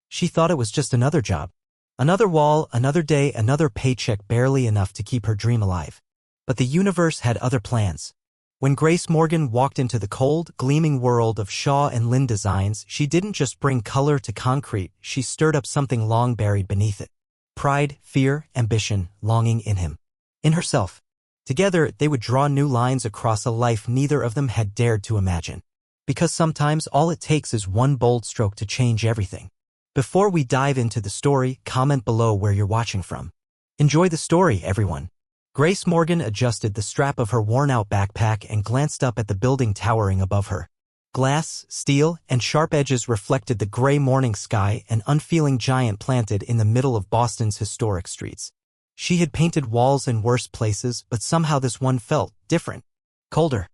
She thought it was just another job. Another wall, another day, another paycheck, barely enough to keep her dream alive. But the universe had other plans. When Grace Morgan walked into the cold, gleaming world of Shaw and Lynn designs, she didn't just bring color to concrete, she stirred up something long buried beneath it. Pride, fear, ambition, longing in him. In herself. Together, they would draw new lines across a life neither of them had dared to imagine. Because sometimes all it takes is one bold stroke to change everything. Before we dive into the story, comment below where you're watching from. Enjoy the story, everyone. Grace Morgan adjusted the strap of her worn-out backpack and glanced up at the building towering above her. Glass, steel, and sharp edges reflected the gray morning sky, an unfeeling giant planted in the middle of Boston's historic streets. She had painted walls in worse places, but somehow this one felt different. Colder.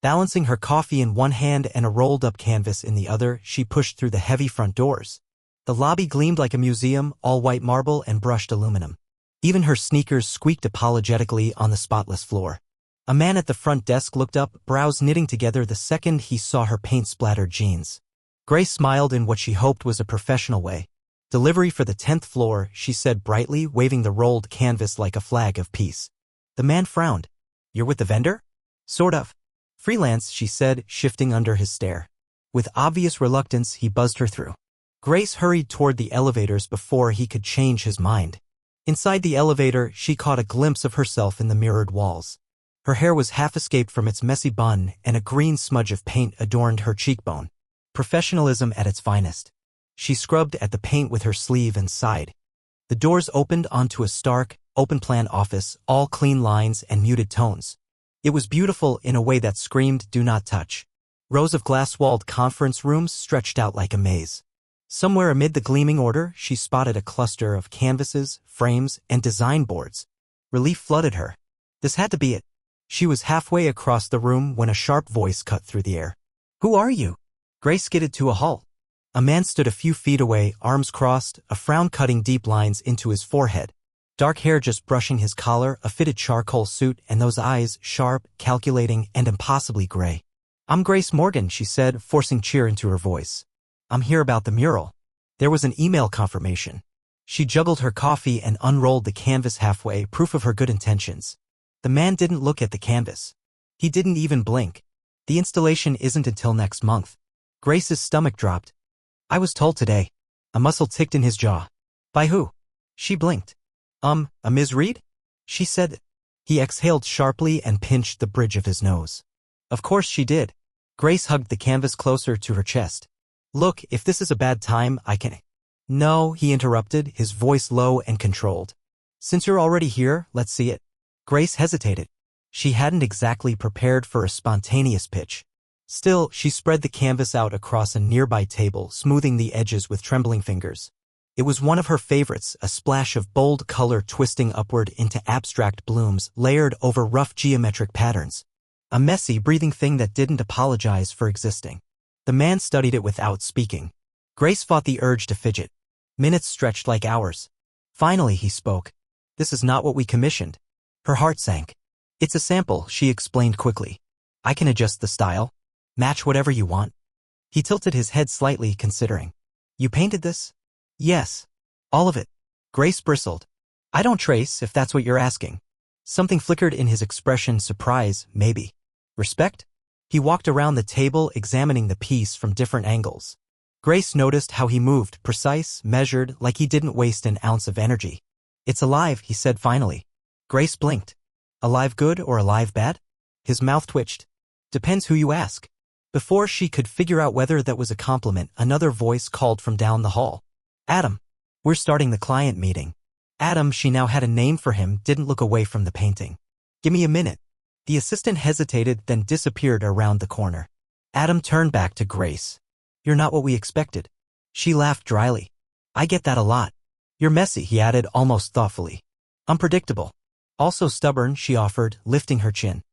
Balancing her coffee in one hand and a rolled-up canvas in the other, she pushed through the heavy front doors. The lobby gleamed like a museum, all white marble and brushed aluminum. Even her sneakers squeaked apologetically on the spotless floor. A man at the front desk looked up, brows knitting together the second he saw her paint-splattered jeans. Grace smiled in what she hoped was a professional way. "Delivery for the 10th floor," she said brightly, waving the rolled canvas like a flag of peace. The man frowned. "You're with the vendor?" "Sort of." "Freelance," she said, shifting under his stare. With obvious reluctance, he buzzed her through. Grace hurried toward the elevators before he could change his mind. Inside the elevator, she caught a glimpse of herself in the mirrored walls. Her hair was half-escaped from its messy bun, and a green smudge of paint adorned her cheekbone. Professionalism at its finest. She scrubbed at the paint with her sleeve and sighed. The doors opened onto a stark, open-plan office, all clean lines and muted tones. It was beautiful in a way that screamed, "Do not touch." Rows of glass-walled conference rooms stretched out like a maze. Somewhere amid the gleaming order, she spotted a cluster of canvases, frames, and design boards. Relief flooded her. This had to be it. She was halfway across the room when a sharp voice cut through the air. "Who are you?" Grace skidded to a halt. A man stood a few feet away, arms crossed, a frown cutting deep lines into his forehead. Dark hair just brushing his collar, a fitted charcoal suit, and those eyes, sharp, calculating, and impossibly gray. "I'm Grace Morgan," she said, forcing cheer into her voice. "I'm here about the mural." There was an email confirmation. She juggled her coffee and unrolled the canvas halfway, proof of her good intentions. The man didn't look at the canvas. He didn't even blink. "The installation isn't until next month." Grace's stomach dropped. "I was told today." A muscle ticked in his jaw. "By who?" She blinked. A Ms. Reed?" She said. He exhaled sharply and pinched the bridge of his nose. "Of course she did." Grace hugged the canvas closer to her chest. "Look, if this is a bad time, I can—" "No," he interrupted, his voice low and controlled. "Since you're already here, let's see it." Grace hesitated. She hadn't exactly prepared for a spontaneous pitch. Still, she spread the canvas out across a nearby table, smoothing the edges with trembling fingers. It was one of her favorites, a splash of bold color twisting upward into abstract blooms, layered over rough geometric patterns. A messy, breathing thing that didn't apologize for existing. The man studied it without speaking. Grace fought the urge to fidget. Minutes stretched like hours. Finally, he spoke. "This is not what we commissioned." Her heart sank. "It's a sample," she explained quickly. "I can adjust the style. Match whatever you want." He tilted his head slightly, considering. "You painted this?" "Yes. All of it." Grace bristled. "I don't trace, if that's what you're asking." Something flickered in his expression, surprise, maybe. "Respect?" He walked around the table, examining the piece from different angles. Grace noticed how he moved, precise, measured, like he didn't waste an ounce of energy. "It's alive," he said finally. Grace blinked. "Alive good or alive bad?" His mouth twitched. "Depends who you ask." Before she could figure out whether that was a compliment, another voice called from down the hall. "Adam, we're starting the client meeting." Adam, she now had a name for him, didn't look away from the painting. "Give me a minute." The assistant hesitated, then disappeared around the corner. Adam turned back to Grace. "You're not what we expected." She laughed dryly. "I get that a lot." "You're messy," he added almost thoughtfully. "Unpredictable. Also stubborn," she offered, lifting her chin.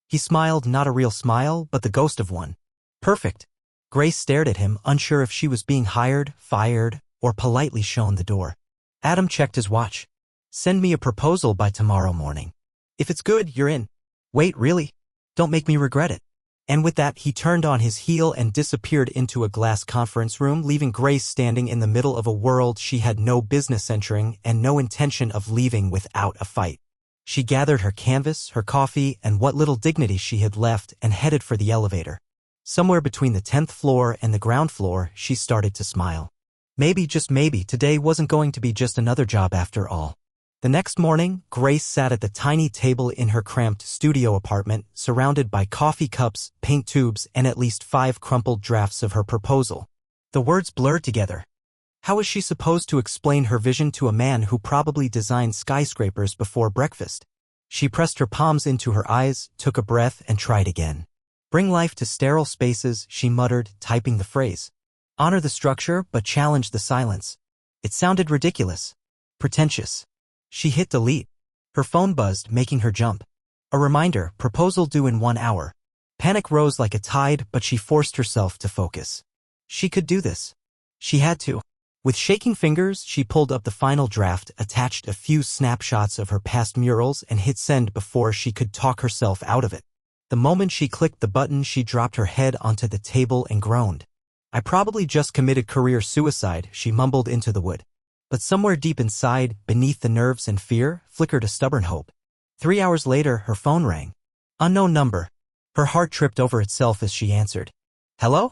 He smiled, not a real smile, but the ghost of one. "Perfect." Grace stared at him, unsure if she was being hired, fired, or politely shown the door. Adam checked his watch. "Send me a proposal by tomorrow morning. If it's good, you're in." "Wait, really? Don't make me regret it." And with that, he turned on his heel and disappeared into a glass conference room, leaving Grace standing in the middle of a world she had no business entering and no intention of leaving without a fight. She gathered her canvas, her coffee, and what little dignity she had left and headed for the elevator. Somewhere between the 10th floor and the ground floor, she started to smile. Maybe, just maybe, today wasn't going to be just another job after all. The next morning, Grace sat at the tiny table in her cramped studio apartment, surrounded by coffee cups, paint tubes, and at least 5 crumpled drafts of her proposal. The words blurred together. How was she supposed to explain her vision to a man who probably designed skyscrapers before breakfast? She pressed her palms into her eyes, took a breath, and tried again. Bring life to sterile spaces, she muttered, typing the phrase. Honor the structure, but challenge the silence. It sounded ridiculous. Pretentious. She hit delete. Her phone buzzed, making her jump. A reminder, proposal due in 1 hour. Panic rose like a tide, but she forced herself to focus. She could do this. She had to. With shaking fingers, she pulled up the final draft, attached a few snapshots of her past murals, and hit send before she could talk herself out of it. The moment she clicked the button, she dropped her head onto the table and groaned. I probably just committed career suicide, she mumbled into the wood. But somewhere deep inside, beneath the nerves and fear, flickered a stubborn hope. 3 hours later, her phone rang. Unknown number. Her heart tripped over itself as she answered. Hello?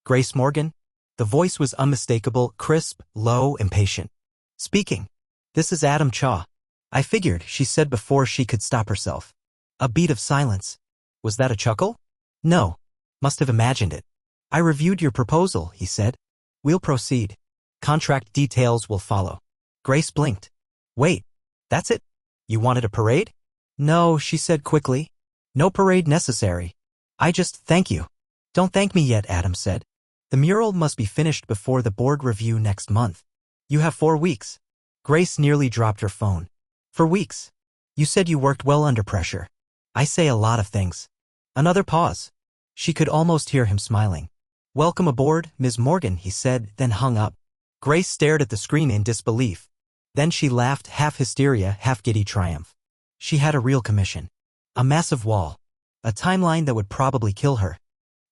Grace Morgan? The voice was unmistakable, crisp, low, impatient. Speaking. This is Adam Chaw. I figured, she said before she could stop herself. A beat of silence. Was that a chuckle? No. Must have imagined it. I reviewed your proposal, he said. We'll proceed. Contract details will follow. Grace blinked. Wait. That's it? You wanted a parade? No, she said quickly. No parade necessary. I just thank you. Don't thank me yet, Adam said. The mural must be finished before the board review next month. You have 4 weeks. Grace nearly dropped her phone. For weeks. You said you worked well under pressure. I say a lot of things. Another pause. She could almost hear him smiling. Welcome aboard, Ms. Morgan, he said, then hung up. Grace stared at the screen in disbelief. Then she laughed, half hysteria, half giddy triumph. She had a real commission. A massive wall. A timeline that would probably kill her.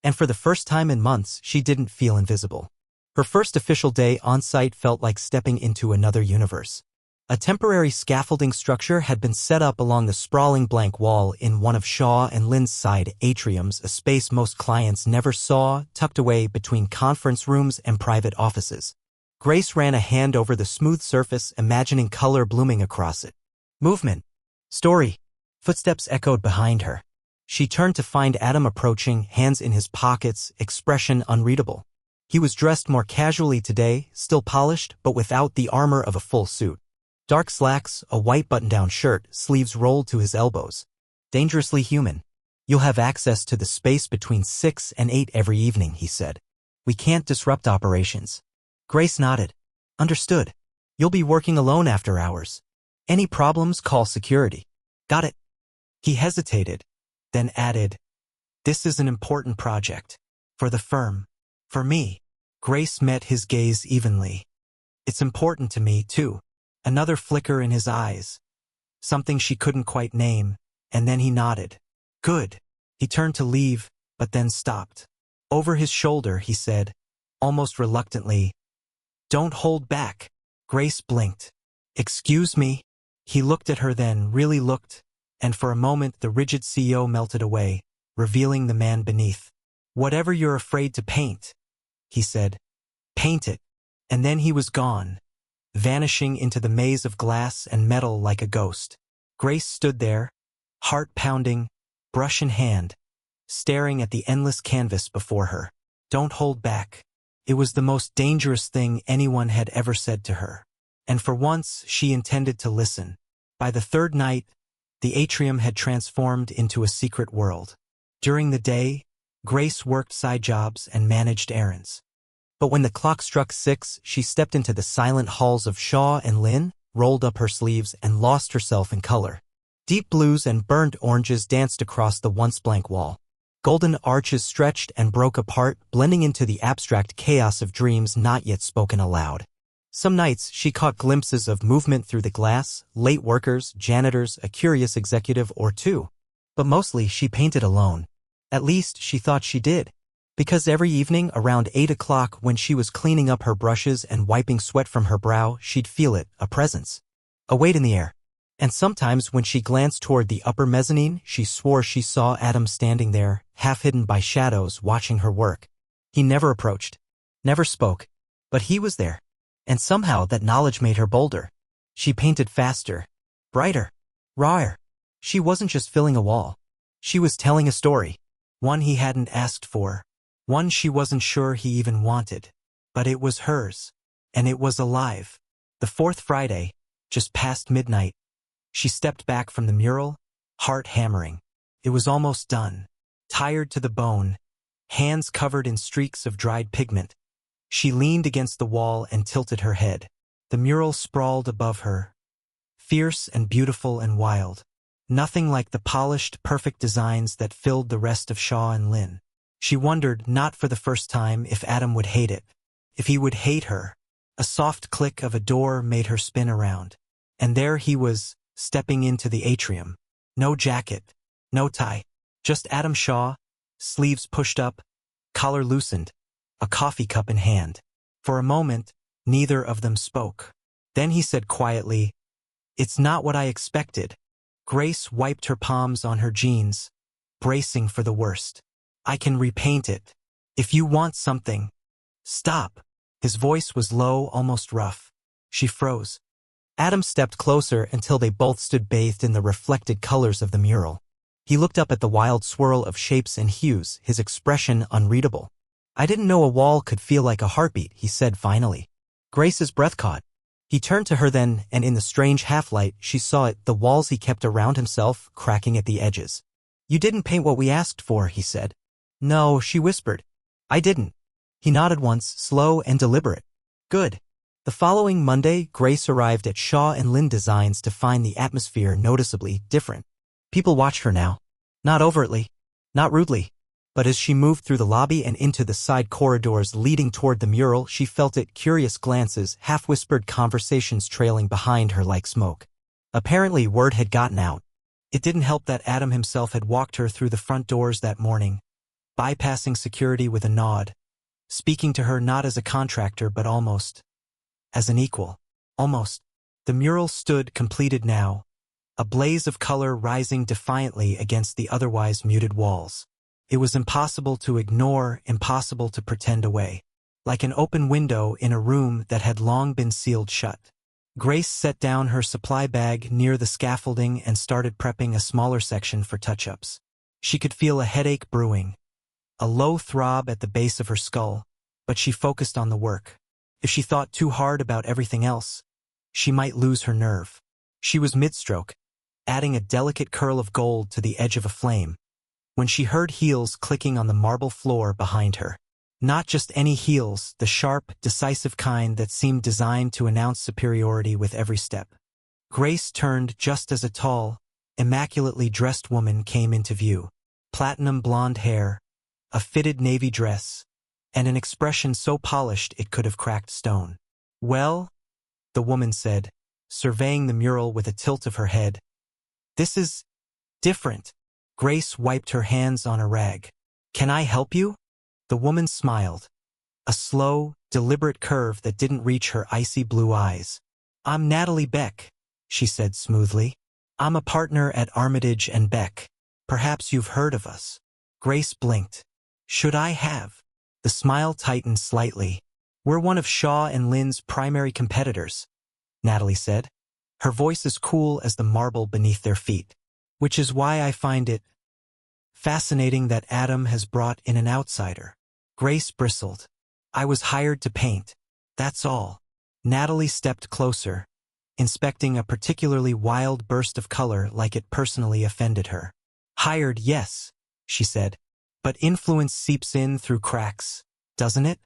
And for the first time in months, she didn't feel invisible. Her first official day on site felt like stepping into another universe. A temporary scaffolding structure had been set up along the sprawling blank wall in one of Shaw and Lynn's side atriums, a space most clients never saw, tucked away between conference rooms and private offices. Grace ran a hand over the smooth surface, imagining color blooming across it. Movement. Story. Footsteps echoed behind her. She turned to find Adam approaching, hands in his pockets, expression unreadable. He was dressed more casually today, still polished, but without the armor of a full suit. Dark slacks, a white button-down shirt, sleeves rolled to his elbows. Dangerously human. You'll have access to the space between 6 and 8 every evening, he said. We can't disrupt operations. Grace nodded. Understood. You'll be working alone after hours. Any problems, call security. Got it. He hesitated. Then added, this is an important project. For the firm. For me. Grace met his gaze evenly. It's important to me, too. Another flicker in his eyes. Something she couldn't quite name, and then he nodded. Good. He turned to leave, but then stopped. Over his shoulder, he said, almost reluctantly, don't hold back. Grace blinked. Excuse me? He looked at her then, really looked. And for a moment the rigid CEO melted away, revealing the man beneath. Whatever you're afraid to paint, he said. Paint it. And then he was gone, vanishing into the maze of glass and metal like a ghost. Grace stood there, heart pounding, brush in hand, staring at the endless canvas before her. Don't hold back. It was the most dangerous thing anyone had ever said to her. And for once, she intended to listen. By the 3rd night, the atrium had transformed into a secret world. During the day, Grace worked side jobs and managed errands. But when the clock struck 6, she stepped into the silent halls of Shaw and Lynn, rolled up her sleeves, and lost herself in color. Deep blues and burnt oranges danced across the once blank wall. Golden arches stretched and broke apart, blending into the abstract chaos of dreams not yet spoken aloud. Some nights, she caught glimpses of movement through the glass, late workers, janitors, a curious executive or two. But mostly, she painted alone. At least she thought she did. Because every evening around 8 o'clock when she was cleaning up her brushes and wiping sweat from her brow, she'd feel it, a presence. A weight in the air. And sometimes when she glanced toward the upper mezzanine, she swore she saw Adam standing there, half hidden by shadows, watching her work. He never approached. Never spoke. But he was there. And somehow that knowledge made her bolder. She painted faster. Brighter. Rawer. She wasn't just filling a wall. She was telling a story. One he hadn't asked for. One she wasn't sure he even wanted. But it was hers. And it was alive. The fourth Friday, just past midnight, she stepped back from the mural, heart hammering. It was almost done. Tired to the bone, hands covered in streaks of dried pigment. She leaned against the wall and tilted her head. The mural sprawled above her, fierce and beautiful and wild. Nothing like the polished, perfect designs that filled the rest of Shaw and Lynn. She wondered, not for the first time, if Adam would hate it. If he would hate her. A soft click of a door made her spin around. And there he was, stepping into the atrium. No jacket. No tie. Just Adam Shaw, sleeves pushed up, collar loosened, a coffee cup in hand. For a moment, neither of them spoke. Then he said quietly, "It's not what I expected." Grace wiped her palms on her jeans, bracing for the worst. "I can repaint it. If you want something." "Stop." His voice was low, almost rough. She froze. Adam stepped closer until they both stood bathed in the reflected colors of the mural. He looked up at the wild swirl of shapes and hues, his expression unreadable. "I didn't know a wall could feel like a heartbeat," he said finally. Grace's breath caught. He turned to her then, and in the strange half-light, she saw it, the walls he kept around himself, cracking at the edges. "You didn't paint what we asked for," he said. "No," she whispered. "I didn't." He nodded once, slow and deliberate. "Good." The following Monday, Grace arrived at Shaw and Lynn Designs to find the atmosphere noticeably different. People watched her now. Not overtly. Not rudely. But as she moved through the lobby and into the side corridors leading toward the mural, she felt it, curious glances, half-whispered conversations trailing behind her like smoke. Apparently, word had gotten out. It didn't help that Adam himself had walked her through the front doors that morning, bypassing security with a nod, speaking to her not as a contractor but almost as an equal. Almost. The mural stood completed now, a blaze of color rising defiantly against the otherwise muted walls. It was impossible to ignore, impossible to pretend away. Like an open window in a room that had long been sealed shut. Grace set down her supply bag near the scaffolding and started prepping a smaller section for touch-ups. She could feel a headache brewing, a low throb at the base of her skull, but she focused on the work. If she thought too hard about everything else, she might lose her nerve. She was mid-stroke, adding a delicate curl of gold to the edge of a flame, when she heard heels clicking on the marble floor behind her. Not just any heels, the sharp, decisive kind that seemed designed to announce superiority with every step. Grace turned just as a tall, immaculately dressed woman came into view. Platinum blonde hair, a fitted navy dress, and an expression so polished it could have cracked stone. "Well," the woman said, surveying the mural with a tilt of her head, "this is different." Grace wiped her hands on a rag. "Can I help you?" The woman smiled. A slow, deliberate curve that didn't reach her icy blue eyes. "I'm Natalie Beck," she said smoothly. "I'm a partner at Armitage and Beck. Perhaps you've heard of us." Grace blinked. "Should I have?" The smile tightened slightly. "We're one of Shaw and Lynn's primary competitors," Natalie said. Her voice as cool as the marble beneath their feet. "Which is why I find it fascinating that Adam has brought in an outsider." Grace bristled. "I was hired to paint. That's all." Natalie stepped closer, inspecting a particularly wild burst of color like it personally offended her. "Hired, yes," she said. "But influence seeps in through cracks, doesn't it?"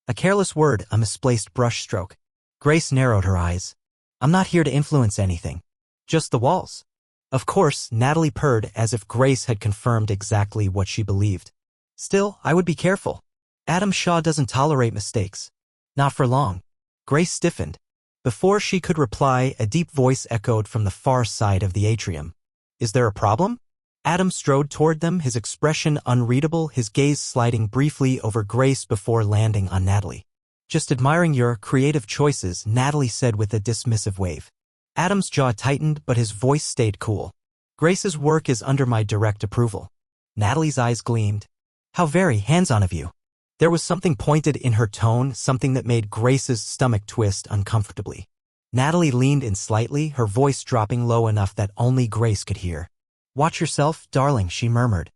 A careless word, a misplaced brushstroke. Grace narrowed her eyes. "I'm not here to influence anything. Just the walls." Of course, Natalie purred as if Grace had confirmed exactly what she believed. "Still, I would be careful. Adam Shaw doesn't tolerate mistakes. Not for long." Grace stiffened. Before she could reply, a deep voice echoed from the far side of the atrium. "Is there a problem?" Adam strode toward them, his expression unreadable, his gaze sliding briefly over Grace before landing on Natalie. "Just admiring your creative choices," Natalie said with a dismissive wave. Adam's jaw tightened, but his voice stayed cool. "Grace's work is under my direct approval." Natalie's eyes gleamed. "How very hands-on of you." There was something pointed in her tone, something that made Grace's stomach twist uncomfortably. Natalie leaned in slightly, her voice dropping low enough that only Grace could hear. "Watch yourself, darling," she murmured.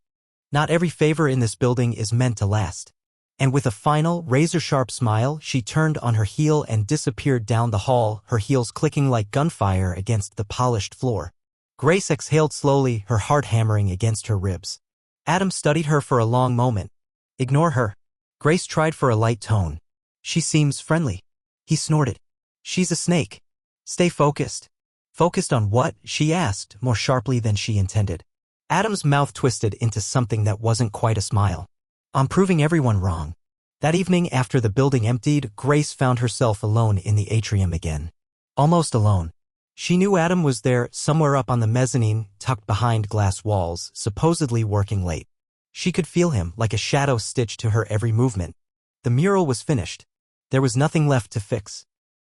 "Not every favor in this building is meant to last." And with a final, razor-sharp smile, she turned on her heel and disappeared down the hall, her heels clicking like gunfire against the polished floor. Grace exhaled slowly, her heart hammering against her ribs. Adam studied her for a long moment. "Ignore her." Grace tried for a light tone. "She seems friendly." He snorted. "She's a snake. Stay focused." "Focused on what?" she asked, more sharply than she intended. Adam's mouth twisted into something that wasn't quite a smile. "On proving everyone wrong." That evening, after the building emptied, Grace found herself alone in the atrium again. Almost alone. She knew Adam was there, somewhere up on the mezzanine, tucked behind glass walls, supposedly working late. She could feel him, like a shadow stitched to her every movement. The mural was finished. There was nothing left to fix.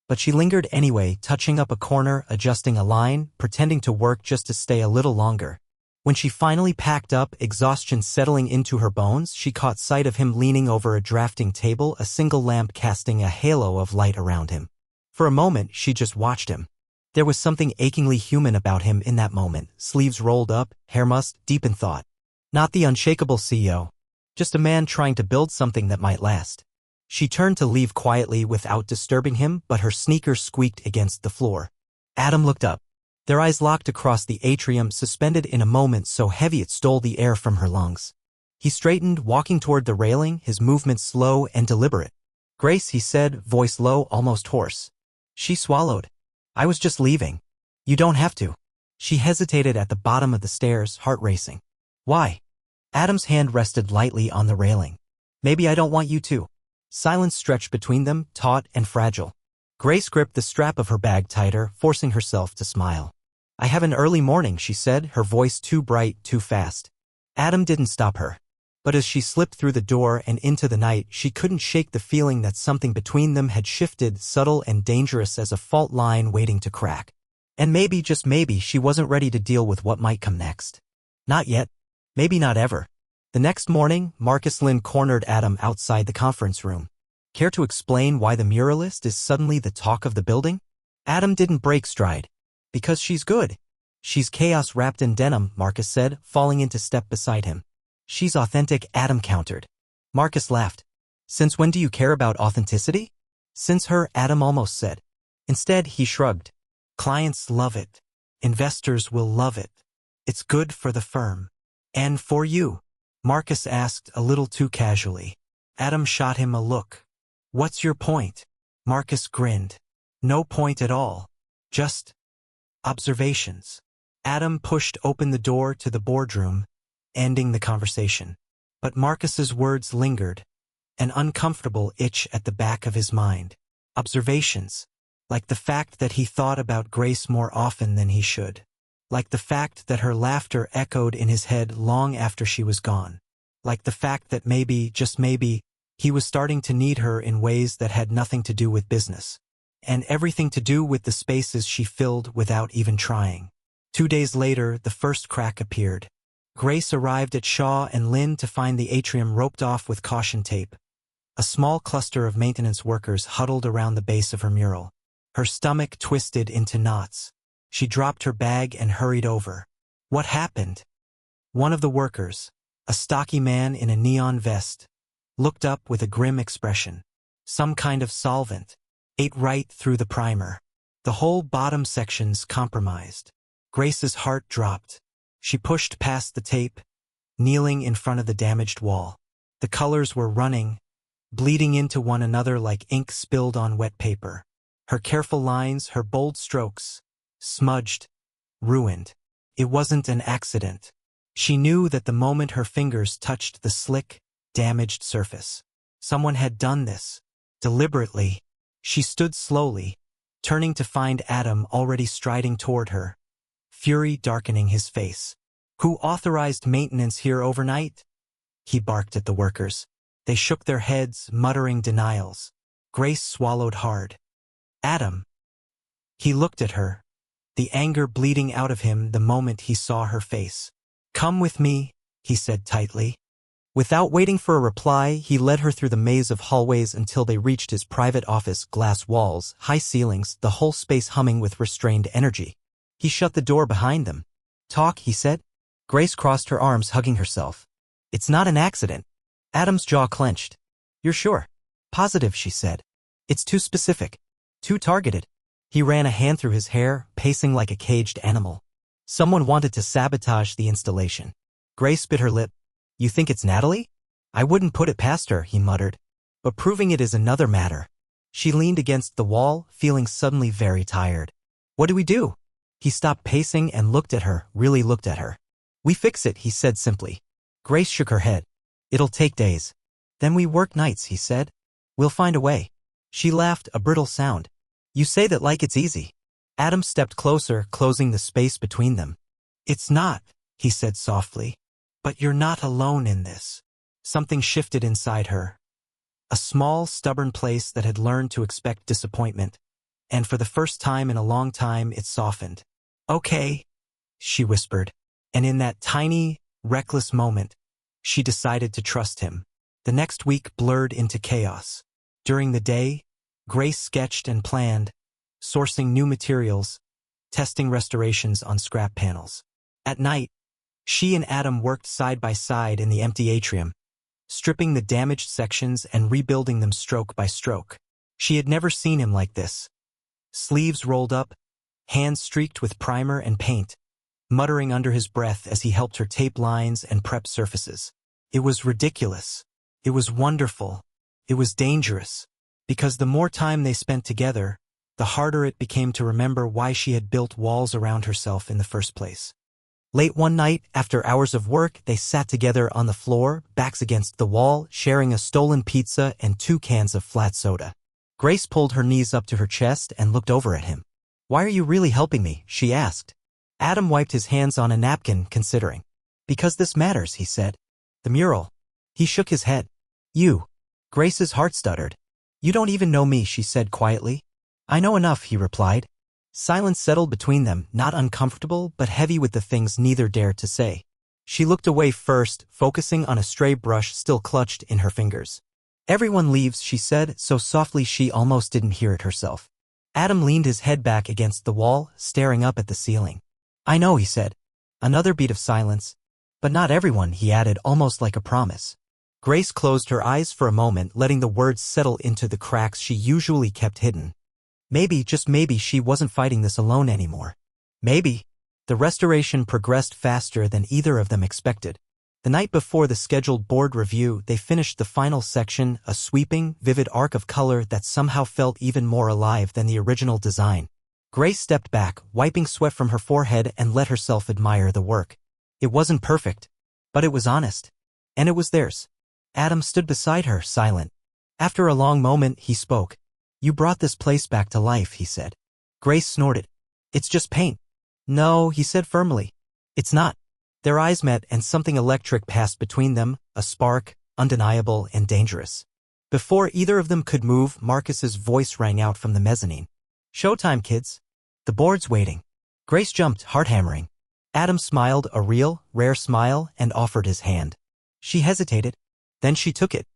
But she lingered anyway, touching up a corner, adjusting a line, pretending to work just to stay a little longer. When she finally packed up, exhaustion settling into her bones, she caught sight of him leaning over a drafting table, a single lamp casting a halo of light around him. For a moment, she just watched him. There was something achingly human about him in that moment, sleeves rolled up, hair mussed, deep in thought. Not the unshakable CEO. Just a man trying to build something that might last. She turned to leave quietly without disturbing him, but her sneakers squeaked against the floor. Adam looked up. Their eyes locked across the atrium, suspended in a moment so heavy it stole the air from her lungs. He straightened, walking toward the railing, his movements slow and deliberate. "Grace," he said, voice low, almost hoarse. She swallowed. "I was just leaving." "You don't have to." She hesitated at the bottom of the stairs, heart racing. "Why?" Adam's hand rested lightly on the railing. "Maybe I don't want you to." Silence stretched between them, taut and fragile. Grace gripped the strap of her bag tighter, forcing herself to smile. "I have an early morning," she said, her voice too bright, too fast. Adam didn't stop her. But as she slipped through the door and into the night, she couldn't shake the feeling that something between them had shifted, subtle and dangerous as a fault line waiting to crack. And maybe, just maybe, she wasn't ready to deal with what might come next. Not yet. Maybe not ever. The next morning, Marcus Lynn cornered Adam outside the conference room. "Care to explain why the muralist is suddenly the talk of the building?" Adam didn't break stride. "Because she's good." "She's chaos wrapped in denim," Marcus said, falling into step beside him. "She's authentic," Adam countered. Marcus laughed. "Since when do you care about authenticity?" "Since her," Adam almost said. Instead, he shrugged. "Clients love it. Investors will love it. It's good for the firm." "And for you?" Marcus asked a little too casually. Adam shot him a look. "What's your point?" Marcus grinned. "No point at all. Just observations." Adam pushed open the door to the boardroom, ending the conversation. But Marcus's words lingered, an uncomfortable itch at the back of his mind. Observations. Like the fact that he thought about Grace more often than he should. Like the fact that her laughter echoed in his head long after she was gone. Like the fact that maybe, just maybe, he was starting to need her in ways that had nothing to do with business. And everything to do with the spaces she filled without even trying. 2 days later, the first crack appeared. Grace arrived at Shaw and Lynn to find the atrium roped off with caution tape. A small cluster of maintenance workers huddled around the base of her mural. Her stomach twisted into knots. She dropped her bag and hurried over. "What happened?" One of the workers, a stocky man in a neon vest, looked up with a grim expression. "Some kind of solvent. Ate right through the primer. The whole bottom section's compromised." Grace's heart dropped. She pushed past the tape, kneeling in front of the damaged wall. The colors were running, bleeding into one another like ink spilled on wet paper. Her careful lines, her bold strokes, smudged, ruined. It wasn't an accident. She knew that the moment her fingers touched the slick, damaged surface. Someone had done this. Deliberately. She stood slowly, turning to find Adam already striding toward her, fury darkening his face. Who authorized maintenance here overnight? He barked at the workers. They shook their heads, muttering denials. Grace swallowed hard. Adam. He looked at her, the anger bleeding out of him the moment he saw her face. Come with me, he said tightly. Without waiting for a reply, he led her through the maze of hallways until they reached his private office, glass walls, high ceilings, the whole space humming with restrained energy. He shut the door behind them. Talk, he said. Grace crossed her arms, hugging herself. It's not an accident. Adam's jaw clenched. You're sure? Positive, she said. It's too specific. Too targeted. He ran a hand through his hair, pacing like a caged animal. Someone wanted to sabotage the installation. Grace bit her lip. You think it's Natalie? I wouldn't put it past her, he muttered. But proving it is another matter. She leaned against the wall, feeling suddenly very tired. What do we do? He stopped pacing and looked at her, really looked at her. We fix it, he said simply. Grace shook her head. It'll take days. Then we work nights, he said. We'll find a way. She laughed, a brittle sound. You say that like it's easy. Adam stepped closer, closing the space between them. It's not, he said softly. But you're not alone in this. Something shifted inside her. A small, stubborn place that had learned to expect disappointment. And for the first time in a long time, it softened. Okay, she whispered. And in that tiny, reckless moment, she decided to trust him. The next week blurred into chaos. During the day, Grace sketched and planned, sourcing new materials, testing restorations on scrap panels. At night, she and Adam worked side by side in the empty atrium, stripping the damaged sections and rebuilding them stroke by stroke. She had never seen him like this. Sleeves rolled up, hands streaked with primer and paint, muttering under his breath as he helped her tape lines and prep surfaces. It was ridiculous. It was wonderful. It was dangerous. Because the more time they spent together, the harder it became to remember why she had built walls around herself in the first place. Late one night, after hours of work, they sat together on the floor, backs against the wall, sharing a stolen pizza and 2 cans of flat soda. Grace pulled her knees up to her chest and looked over at him. Why are you really helping me? She asked. Adam wiped his hands on a napkin, considering. Because this matters, he said. The mural. He shook his head. You. Grace's heart stuttered. You don't even know me, she said quietly. I know enough, he replied. Silence settled between them, not uncomfortable, but heavy with the things neither dared to say. She looked away first, focusing on a stray brush still clutched in her fingers. Everyone leaves, she said, so softly she almost didn't hear it herself. Adam leaned his head back against the wall, staring up at the ceiling. I know, he said. Another beat of silence. But not everyone, he added, almost like a promise. Grace closed her eyes for a moment, letting the words settle into the cracks she usually kept hidden. Maybe, just maybe, she wasn't fighting this alone anymore. Maybe. The restoration progressed faster than either of them expected. The night before the scheduled board review, they finished the final section, a sweeping, vivid arc of color that somehow felt even more alive than the original design. Grace stepped back, wiping sweat from her forehead, and let herself admire the work. It wasn't perfect, but it was honest. And it was theirs. Adam stood beside her, silent. After a long moment, he spoke. You brought this place back to life, he said. Grace snorted. It's just paint. No, he said firmly. It's not. Their eyes met and something electric passed between them, a spark, undeniable and dangerous. Before either of them could move, Marcus's voice rang out from the mezzanine. Showtime, kids. The board's waiting. Grace jumped, heart hammering. Adam smiled, a real, rare smile, and offered his hand. She hesitated. Then she took it.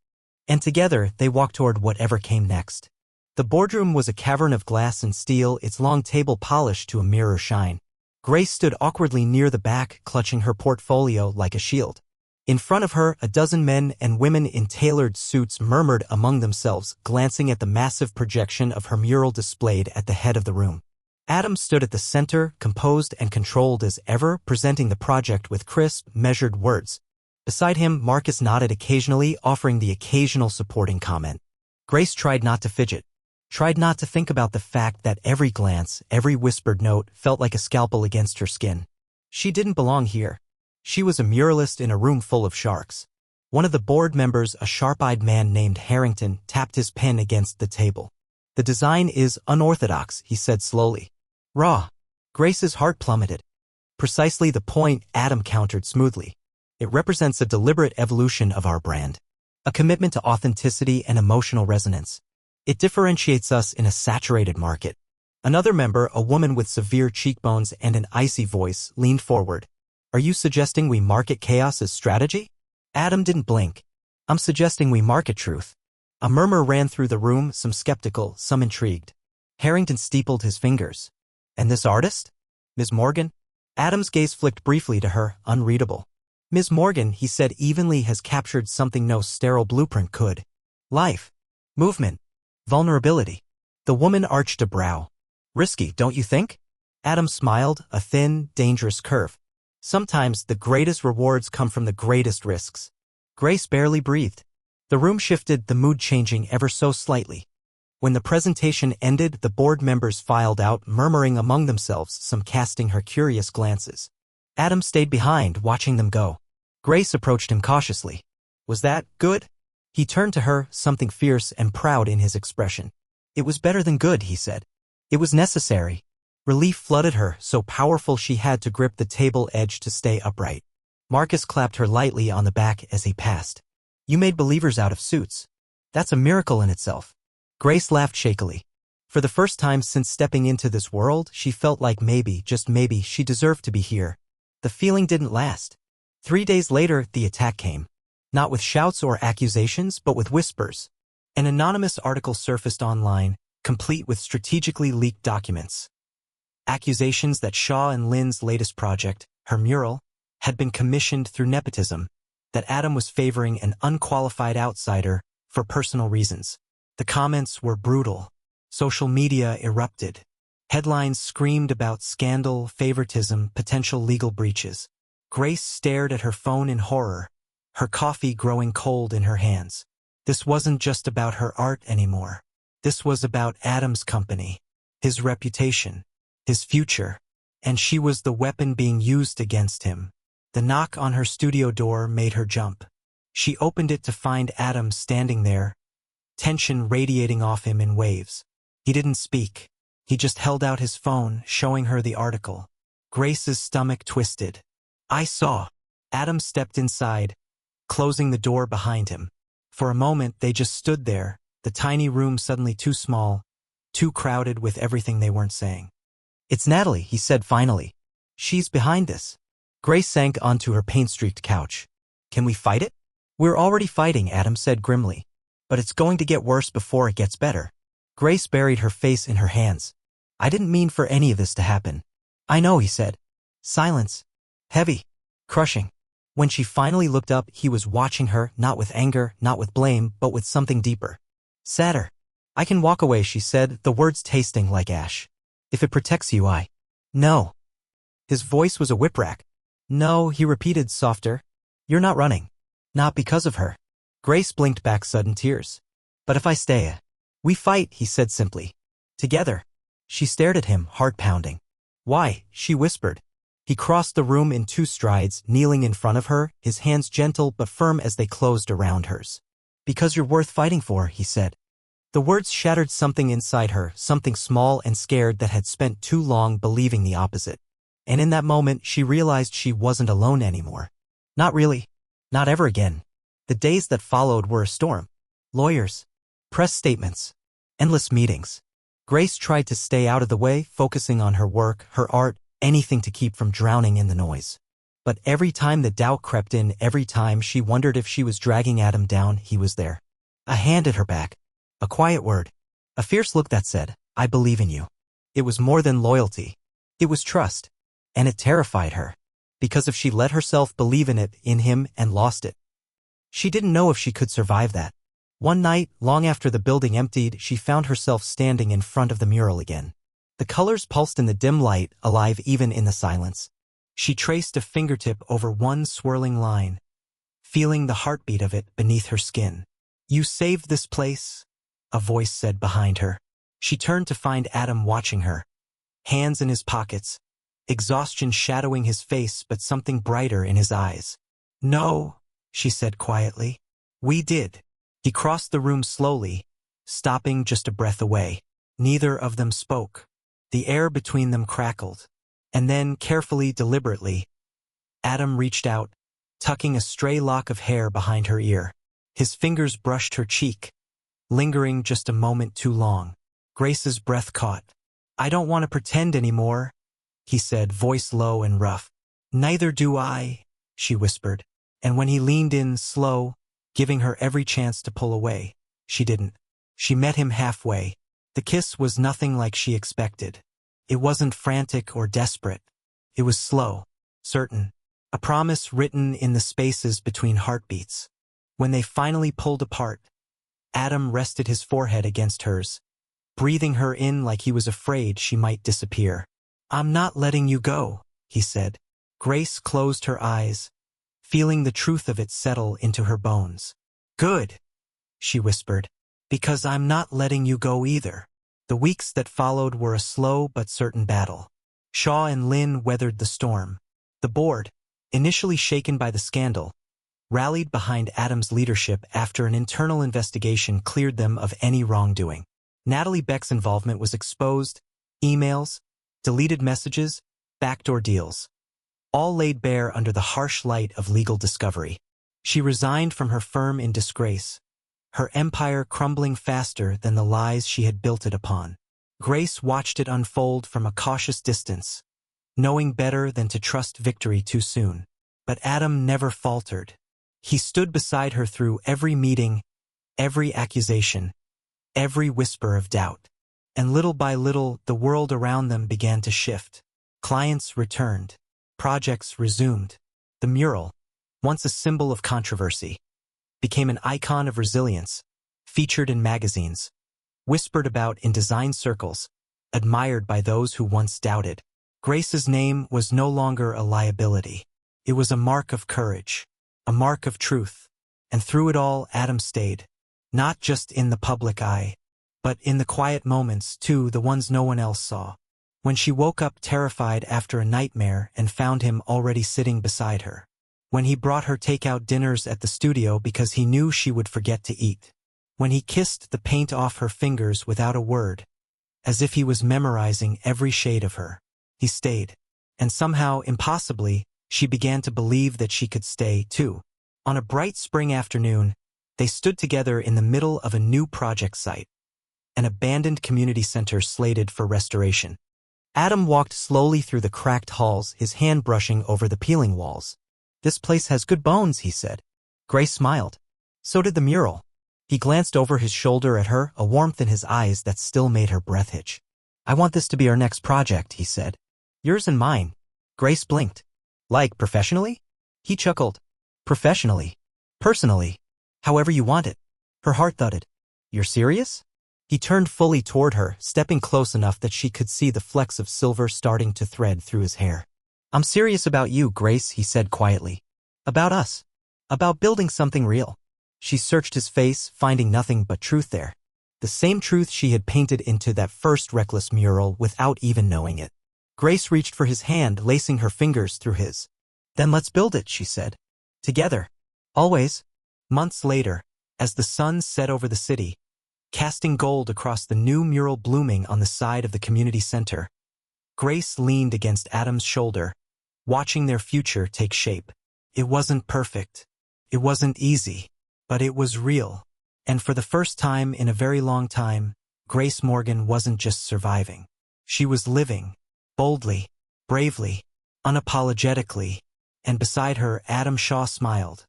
And together, they walked toward whatever came next. The boardroom was a cavern of glass and steel, its long table polished to a mirror shine. Grace stood awkwardly near the back, clutching her portfolio like a shield. In front of her, a dozen men and women in tailored suits murmured among themselves, glancing at the massive projection of her mural displayed at the head of the room. Adam stood at the center, composed and controlled as ever, presenting the project with crisp, measured words. Beside him, Marcus nodded occasionally, offering the occasional supporting comment. Grace tried not to fidget. Tried not to think about the fact that every glance, every whispered note felt like a scalpel against her skin. She didn't belong here. She was a muralist in a room full of sharks. One of the board members, a sharp-eyed man named Harrington, tapped his pen against the table. The design is unorthodox, he said slowly. Raw. Grace's heart plummeted. Precisely the point, Adam countered smoothly. It represents a deliberate evolution of our brand. A commitment to authenticity and emotional resonance. It differentiates us in a saturated market. Another member, a woman with severe cheekbones and an icy voice, leaned forward. Are you suggesting we market chaos as strategy? Adam didn't blink. I'm suggesting we market truth. A murmur ran through the room, some skeptical, some intrigued. Harrington steepled his fingers. And this artist? Ms. Morgan? Adam's gaze flicked briefly to her, unreadable. Ms. Morgan, he said evenly, has captured something no sterile blueprint could. Life. Movement. Vulnerability. The woman arched a brow. Risky, don't you think? Adam smiled, a thin, dangerous curve. Sometimes the greatest rewards come from the greatest risks. Grace barely breathed. The room shifted, the mood changing ever so slightly. When the presentation ended, the board members filed out, murmuring among themselves, some casting her curious glances. Adam stayed behind, watching them go. Grace approached him cautiously. Was that good? He turned to her, something fierce and proud in his expression. It was better than good, he said. It was necessary. Relief flooded her, so powerful she had to grip the table edge to stay upright. Marcus clapped her lightly on the back as he passed. You made believers out of suits. That's a miracle in itself. Grace laughed shakily. For the first time since stepping into this world, she felt like maybe, just maybe, she deserved to be here. The feeling didn't last. 3 days later, the attack came. Not with shouts or accusations, but with whispers. An anonymous article surfaced online, complete with strategically leaked documents. Accusations that Shaw and Lynn's latest project, her mural, had been commissioned through nepotism, that Adam was favoring an unqualified outsider for personal reasons. The comments were brutal. Social media erupted. Headlines screamed about scandal, favoritism, potential legal breaches. Grace stared at her phone in horror, her coffee growing cold in her hands. This wasn't just about her art anymore. This was about Adam's company, his reputation, his future, and she was the weapon being used against him. The knock on her studio door made her jump. She opened it to find Adam standing there, tension radiating off him in waves. He didn't speak. He just held out his phone, showing her the article. Grace's stomach twisted. I saw. Adam stepped inside, closing the door behind him. For a moment, they just stood there, the tiny room suddenly too small, too crowded with everything they weren't saying. It's Natalie, he said finally. She's behind this. Grace sank onto her paint-streaked couch. Can we fight it? We're already fighting, Adam said grimly. But it's going to get worse before it gets better. Grace buried her face in her hands. I didn't mean for any of this to happen. I know, he said. Silence. Heavy. Crushing. When she finally looked up, he was watching her, not with anger, not with blame, but with something deeper. Sadder. I can walk away, she said, the words tasting like ash. If it protects you, I. No. His voice was a whip-rack. No, he repeated softer. You're not running. Not because of her. Grace blinked back sudden tears. But if I stay, we fight, he said simply. Together. She stared at him, heart pounding. Why? She whispered. He crossed the room in 2 strides, kneeling in front of her, his hands gentle but firm as they closed around hers. Because you're worth fighting for, he said. The words shattered something inside her, something small and scared that had spent too long believing the opposite. And in that moment, she realized she wasn't alone anymore. Not really. Not ever again. The days that followed were a storm. Lawyers. Press statements. Endless meetings. Grace tried to stay out of the way, focusing on her work, her art, anything to keep from drowning in the noise. But every time the doubt crept in, every time she wondered if she was dragging Adam down, he was there. A hand at her back. A quiet word. A fierce look that said, I believe in you. It was more than loyalty. It was trust. And it terrified her. Because if she let herself believe in him, and lost it. She didn't know if she could survive that. One night, long after the building emptied, she found herself standing in front of the mural again. The colors pulsed in the dim light, alive even in the silence. She traced a fingertip over one swirling line, feeling the heartbeat of it beneath her skin. You saved this place, a voice said behind her. She turned to find Adam watching her, hands in his pockets, exhaustion shadowing his face but something brighter in his eyes. No, she said quietly. We did. He crossed the room slowly, stopping just a breath away. Neither of them spoke. The air between them crackled. And then, carefully, deliberately, Adam reached out, tucking a stray lock of hair behind her ear. His fingers brushed her cheek, lingering just a moment too long. Grace's breath caught. "I don't want to pretend anymore," he said, voice low and rough. "Neither do I," she whispered. And when he leaned in, slow, giving her every chance to pull away, she didn't. She met him halfway. The kiss was nothing like she expected. It wasn't frantic or desperate. It was slow, certain, a promise written in the spaces between heartbeats. When they finally pulled apart, Adam rested his forehead against hers, breathing her in like he was afraid she might disappear. "I'm not letting you go," he said. Grace closed her eyes, feeling the truth of it settle into her bones. "Good," she whispered, "because I'm not letting you go either." The weeks that followed were a slow but certain battle. Shaw and Lynn weathered the storm. The board, initially shaken by the scandal, rallied behind Adam's leadership after an internal investigation cleared them of any wrongdoing. Natalie Beck's involvement was exposed, emails, deleted messages, backdoor deals, all laid bare under the harsh light of legal discovery. She resigned from her firm in disgrace, her empire crumbling faster than the lies she had built it upon. Grace watched it unfold from a cautious distance, knowing better than to trust victory too soon. But Adam never faltered. He stood beside her through every meeting, every accusation, every whisper of doubt. And little by little, the world around them began to shift. Clients returned. Projects resumed. The mural, once a symbol of controversy, became an icon of resilience, featured in magazines, whispered about in design circles, admired by those who once doubted. Grace's name was no longer a liability. It was a mark of courage, a mark of truth. And through it all, Adam stayed, not just in the public eye, but in the quiet moments, too, the ones no one else saw. When she woke up terrified after a nightmare and found him already sitting beside her. When he brought her takeout dinners at the studio because he knew she would forget to eat. When he kissed the paint off her fingers without a word, as if he was memorizing every shade of her. He stayed. And somehow, impossibly, she began to believe that she could stay, too. On a bright spring afternoon, they stood together in the middle of a new project site, an abandoned community center slated for restoration. Adam walked slowly through the cracked halls, his hand brushing over the peeling walls. "This place has good bones," he said. Grace smiled. So did the mural. He glanced over his shoulder at her, a warmth in his eyes that still made her breath hitch. "I want this to be our next project," he said. "Yours and mine." Grace blinked. "Like, professionally?" He chuckled. "Professionally. Personally. However you want it." Her heart thudded. "You're serious?" He turned fully toward her, stepping close enough that she could see the flecks of silver starting to thread through his hair. "I'm serious about you, Grace," he said quietly. "About us. About building something real." She searched his face, finding nothing but truth there. The same truth she had painted into that first reckless mural without even knowing it. Grace reached for his hand, lacing her fingers through his. "Then let's build it," she said. "Together. Always." Months later, as the sun set over the city, casting gold across the new mural blooming on the side of the community center, Grace leaned against Adam's shoulder, watching their future take shape. It wasn't perfect. It wasn't easy. But it was real. And for the first time in a very long time, Grace Morgan wasn't just surviving. She was living, boldly, bravely, unapologetically. And beside her, Adam Shaw smiled.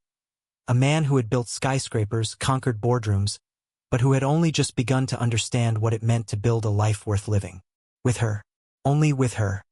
A man who had built skyscrapers, conquered boardrooms, but who had only just begun to understand what it meant to build a life worth living. With her. Only with her.